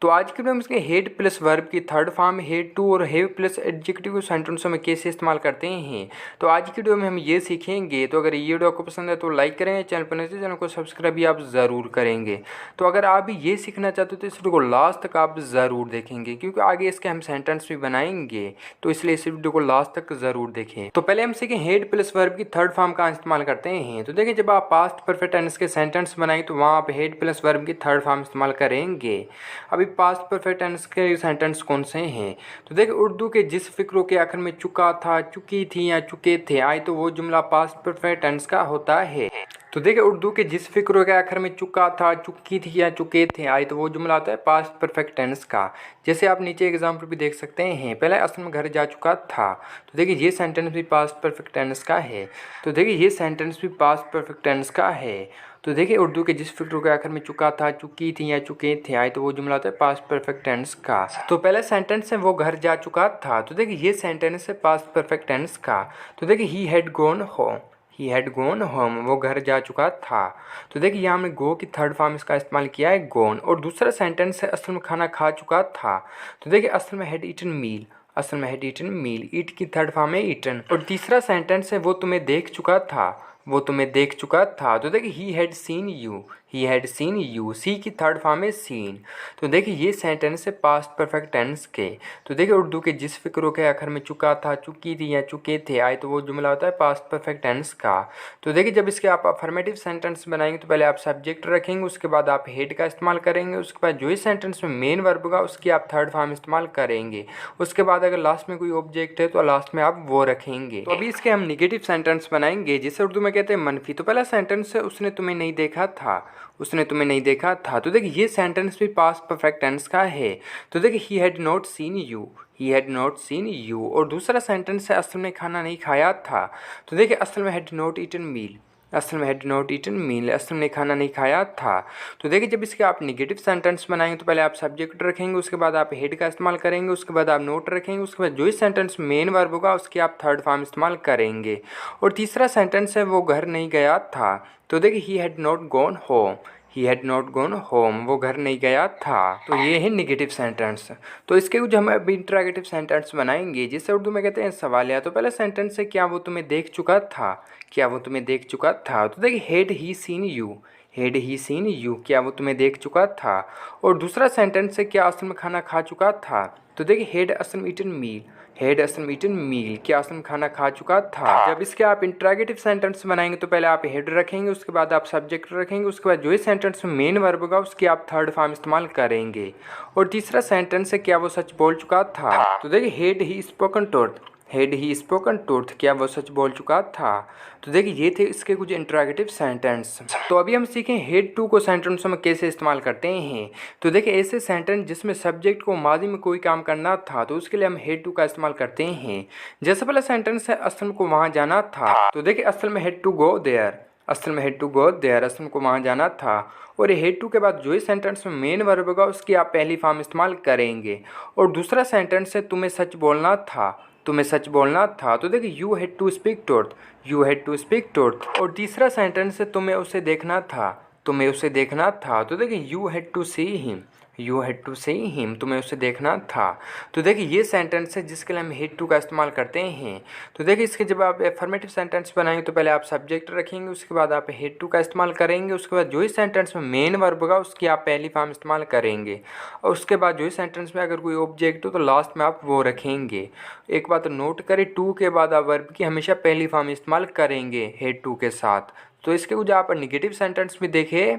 तो आज की वीडियो में इसके हेड प्लस वर्ब की थर्ड फॉर्म हेड टू और हैव प्लस एडजेक्टिव सेंटेंसों में कैसे इस्तेमाल करते हैं। तो आज की वीडियो में हम ये सीखेंगे। तो अगर ये वीडियो आपको पसंद है तो लाइक करें, चैनल पर नए तो चैनल को सब्सक्राइब भी आप ज़रूर करेंगे। तो अगर आप भी ये सीखना चाहते हो तो इस वीडियो को लास्ट तक आप ज़रूर देखेंगे, क्योंकि आगे इसके हम सेंटेंस भी बनाएंगे। तो इसलिए इस वीडियो को लास्ट तक ज़रूर देखें। तो पहले हम सीखें हेड प्लस वर्ब की थर्ड फॉर्म का इस्तेमाल करते हैं। तो देखिए, जब आप पास्ट परफेक्ट टेंस के सेंटेंस बनाएंगे तो वहाँ आप हेड प्लस वर्ब की थर्ड फॉर्म इस्तेमाल करेंगे। अभी पास्ट परफेक्ट टेंस के सेंटेंस कौन से हैं? तो देखिए, उर्दू के जिस फिक्रों के आखिर में चुका था, चुकी थी या चुके थे आए तो वो जुमला पास्ट परफेक्ट टेंस का होता है। तो देखिए, उर्दू के जिस फिक्रों के आखिर में चुका था, चुकी थी या चुके थे आए तो वो जुमला आता है पास्ट परफेक्ट टेंस का। जैसे आप नीचे एग्जाम्पल भी देख सकते हैं। पहले असल में घर जा चुका था, तो देखिए ये सेंटेंस भी पास्ट परफेक्ट टेंस का है। तो देखिए ये सेंटेंस भी पास्ट परफेक्ट टेंस का है। तो देखिए, उर्दू के जिस फिक्र के आखिर में चुका था, चुकी थी या चुके थे आए तो वो जुमला होता है पास्ट परफेक्ट टेंस का। तो पहला सेंटेंस है वो घर जा चुका था, तो देखिए ये सेंटेंस है पास्ट परफेक्ट टेंस का। तो देखिए he had gone home, he had gone home, वो घर जा चुका था। तो देखिए यहाँ हमने गो की थर्ड फॉर्म इसका इस्तेमाल किया है गॉन। और दूसरा सेंटेंस है असल में खाना खा चुका था, तो देखिए असल में हैड ईटन मील, असल में हैड ईटन मील, ईट की थर्ड फॉर्म है ईटन। और तीसरा सेंटेंस है वो तुम्हें देख चुका था, वो तुम्हें देख चुका था। तो देखिए he had seen you, he had seen you, see की थर्ड फॉर्म है सीन। तो देखिए ये सेंटेंस है पास्ट परफेक्ट टेंस के। तो देखिए उर्दू के जिस फिक्रों के आखिर में चुका था, चुकी थी या चुके थे आए तो वो जुमला होता है पास्ट परफेक्ट टेंस का। तो देखिए जब इसके आप अफर्मेटिव सेंटेंस बनाएंगे तो पहले आप सब्जेक्ट रखेंगे, उसके बाद आप हेड का इस्तेमाल करेंगे, उसके बाद जो ही सेंटेंस में मेन वर्ब होगा उसकी आप थर्ड फॉर्म इस्तेमाल करेंगे। उसके बाद अगर लास्ट में कोई ऑब्जेक्ट है तो लास्ट में आप वो रखेंगे। तो अभी इसके हम निगेटिव सेंटेंस बनाएंगे, जिसे उर्दू में कहते हैं मनफी। तो पहला सेंटेंस है उसने तुम्हें नहीं देखा था, उसने तुम्हें नहीं देखा था। तो देखिए ये सेंटेंस भी पास्ट परफेक्ट टेंस का है। तो देखिए he had not seen you, he had not seen you. और दूसरा सेंटेंस है असल में खाना नहीं खाया था, तो देखिए असल में हैड नॉट ईटन मील, असल में हैड नॉट ईटन मील, असल में खाना नहीं खाया था। तो देखिए जब इसके आप निगेटिव सेंटेंस बनाएंगे तो पहले आप सब्जेक्ट रखेंगे, उसके बाद आप हेड का इस्तेमाल करेंगे, उसके बाद आप नोट रखेंगे, उसके बाद जो ही सेंटेंस मेन वर्ब होगा उसकी आप थर्ड फॉर्म इस्तेमाल करेंगे। और तीसरा सेंटेंस है वो घर नहीं गया था, तो देखिए he had not gone home, he had not gone home, वो घर नहीं गया था। तो ये है निगेटिव सेंटेंस। तो इसके कुछ हम अभी इंटरोगेटिव सेंटेंस बनाएंगे, जिसे उर्दू में कहते हैं सवालिया। तो पहला सेंटेंस है क्या वो तुम्हें देख चुका था, क्या वो तुम्हें देख चुका था। तो देखिए had he seen you, had he seen you, क्या वो तुम्हें देख चुका था। और दूसरा सेंटेंस है क्या असल में खाना खा चुका था। तो देखिए हैड असल में ईटन मील, हैड असल में ईटन मील, क्या असल में खाना खा चुका था। जब इसके आप इंटरोगेटिव सेंटेंस बनाएंगे तो पहले आप हेड रखेंगे, उसके बाद आप सब्जेक्ट रखेंगे, उसके बाद जो ही सेंटेंस में मेन वर्ब होगा उसकी आप थर्ड फॉर्म इस्तेमाल करेंगे। और तीसरा सेंटेंस है क्या वो सच बोल चुका था। तो देखिए had he spoken truth, had he spoken truth, क्या वो सच बोल चुका था। तो देखिए ये थे इसके कुछ इंटरोगेटिव सेंटेंस। तो अभी हम सीखें हेड टू को सेंटेंसों में कैसे इस्तेमाल करते हैं। तो देखिए ऐसे सेंटेंस जिसमें सब्जेक्ट को माजी में कोई काम करना था तो उसके लिए हम हेड टू का इस्तेमाल करते हैं। जैसे पहला सेंटेंस है असल को वहाँ जाना था, तो देखिए असल में हैड टू गो देयर, असल में हैड टू गो देयर, असल को वहाँ जाना था। और हेड टू के बाद जो ही सेंटेंस में मेन वर्ब होगा उसकी आप पहली फॉर्म इस्तेमाल करेंगे। और दूसरा सेंटेंस है तुम्हें सच बोलना था, तुम्हें सच बोलना था। तो देखिए you had to speak truth, you had to speak truth. और तीसरा सेंटेंस है तुम्हें उसे देखना था, तुम्हें उसे देखना था। तो देखिए you had to see him, you had to see him, तुम्हें उसे देखना था। तो देखिए ये सेंटेंस है जिसके लिए हम हैड टू का इस्तेमाल करते हैं। तो देखिए इसके जब आप अफर्मेटिव सेंटेंस बनाएंगे तो पहले आप सब्जेक्ट रखेंगे, उसके बाद आप हैड टू का इस्तेमाल करेंगे, उसके बाद जो ही सेंटेंस में मेन वर्ब होगा उसकी आप पहली फॉर्म इस्तेमाल करेंगे। और उसके बाद जो ही सेंटेंस में अगर कोई ऑब्जेक्ट हो तो लास्ट में आप वो रखेंगे। एक बात नोट करें, टू के बाद आप वर्ब की हमेशा पहली फॉर्म इस्तेमाल करेंगे हैड टू के साथ। तो इसके कुछ आप निगेटिव सेंटेंस भी देखें।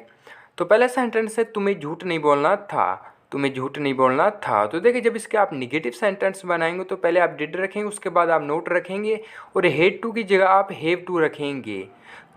तो पहला सेंटेंस है तुम्हें झूठ नहीं बोलना था, तुम्हें झूठ नहीं बोलना था। तो देखिए जब इसके आप निगेटिव सेंटेंस बनाएंगे तो पहले आप डिड रखेंगे, उसके बाद आप नोट रखेंगे और हैड टू की जगह आप हैव टू रखेंगे।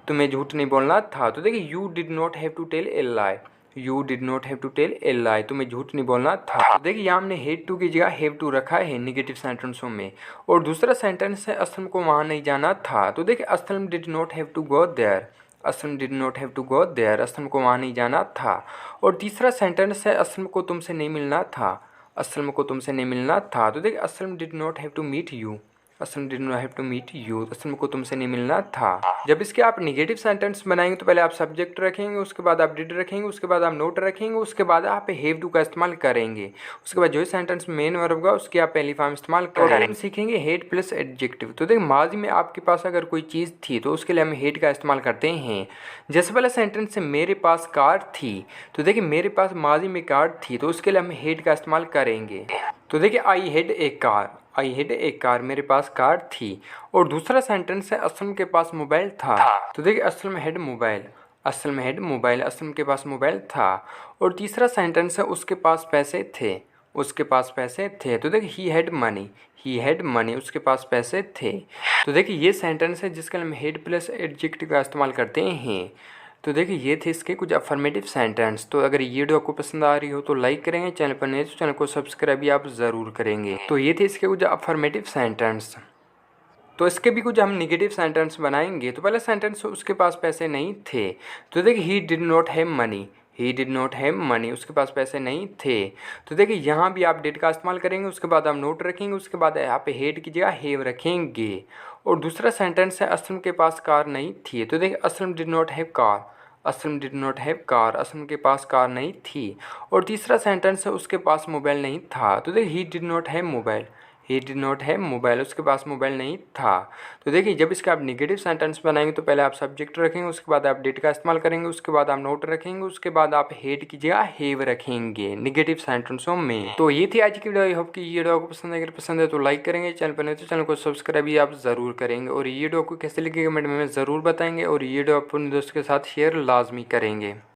तुम्हें झूठ नहीं बोलना था। तो देखिए you did not have to tell a lie, you did not have to tell a lie, तुम्हें झूठ नहीं बोलना था। तो देखिए यहाँ हमने हैड टू की जगह हैव टू रखा है निगेटिव सेंटेंसों में। और दूसरा सेंटेंस है असलम को वहाँ नहीं जाना था। तो देखिए Aslam did not have to go there, Aslam did not have to go there, Aslam को वहाँ नहीं जाना था। और तीसरा सेंटेंस है असलम को तुमसे नहीं मिलना था, असलम को तुमसे नहीं मिलना था। तो देखिए Aslam did not have to meet you, Aslam did not have to meet you, Aslam को तुमसे नहीं मिलना था। जब इसके आप निगेटिव सेंटेंस बनाएंगे तो पहले आप सब्जेक्ट रखेंगे, उसके बाद आप डिड रखेंगे, उसके बाद आप नोट रखेंगे, उसके बाद आप हैव टू का इस्तेमाल करेंगे। उसके बाद जो सेंटेंस मेन वर्ब होगा उसकी आप पहली फॉर्म इस्तेमाल करेंगे। हम सीखेंगे हेड प्लस एडजेक्टिव। तो देखिए माजी में आपके पास अगर कोई चीज़ थी तो उसके लिए हम हेड का इस्तेमाल करते हैं। जैसे वाला सेंटेंस है मेरे पास कार थी, तो देखिए मेरे पास माजी में कार थी तो उसके लिए हम हेड का इस्तेमाल करेंगे। तो देखिए I had a car, I had a car, मेरे पास कार थी। और दूसरा सेंटेंस है असलम के पास मोबाइल था, तो देखिए Aslam had mobile, Aslam had mobile, Aslam के पास मोबाइल था। और तीसरा सेंटेंस है उसके पास पैसे थे, उसके पास पैसे थे, तो देखिए he had money, he had money, उसके पास पैसे थे। तो देखिए ये सेंटेंस है जिसका हम हेड प्लस एडजेक्टिव का इस्तेमाल करते हैं। तो देखिए ये थे इसके कुछ अफर्मेटिव सेंटेंस। तो अगर ये वीडियो आपको पसंद आ रही हो तो लाइक करेंगे, चैनल पर नए तो चैनल को सब्सक्राइब भी आप ज़रूर करेंगे। तो ये थे इसके कुछ अफर्मेटिव सेंटेंस। तो इसके भी कुछ हम निगेटिव सेंटेंस बनाएंगे। तो पहला सेंटेंस उसके पास पैसे नहीं थे, तो देखिए he did not have money, he did not have money, उसके पास पैसे नहीं थे। तो देखिए यहाँ भी आप डिड का इस्तेमाल करेंगे, उसके बाद आप नोट रखेंगे, उसके बाद यहाँ पे हेड की जगह हैव रखेंगे। और दूसरा सेंटेंस है असलम के पास कार नहीं थी, तो देखिए Aslam did not have car, Aslam did not have car, Aslam के पास कार नहीं थी। और तीसरा सेंटेंस है उसके पास मोबाइल नहीं था, तो देखिए he did not have mobile, he did not have mobile, उसके पास मोबाइल नहीं था। तो देखिए जब इसका आप निगेटिव सेंटेंस बनाएंगे तो पहले आप सब्जेक्ट रखेंगे, उसके बाद आप डिड का इस्तेमाल करेंगे, उसके बाद आप नोट रखेंगे, उसके बाद आप हेड की जगह हैव रखेंगे निगेटिव सेंटेंसों में। तो ये थी आज की वीडियो। आई होप कि ये वीडियो आपको पसंद है। अगर पसंद है तो लाइक करेंगे, चैनल पर नहीं तो चैनल को सब्सक्राइब भी आप ज़रूर करेंगे। और ये वीडियो आपको कैसे लगी कमेंट में ज़रूर बताएंगे। और ये वीडियो अपने दोस्तों के साथ शेयर लाजमी करेंगे।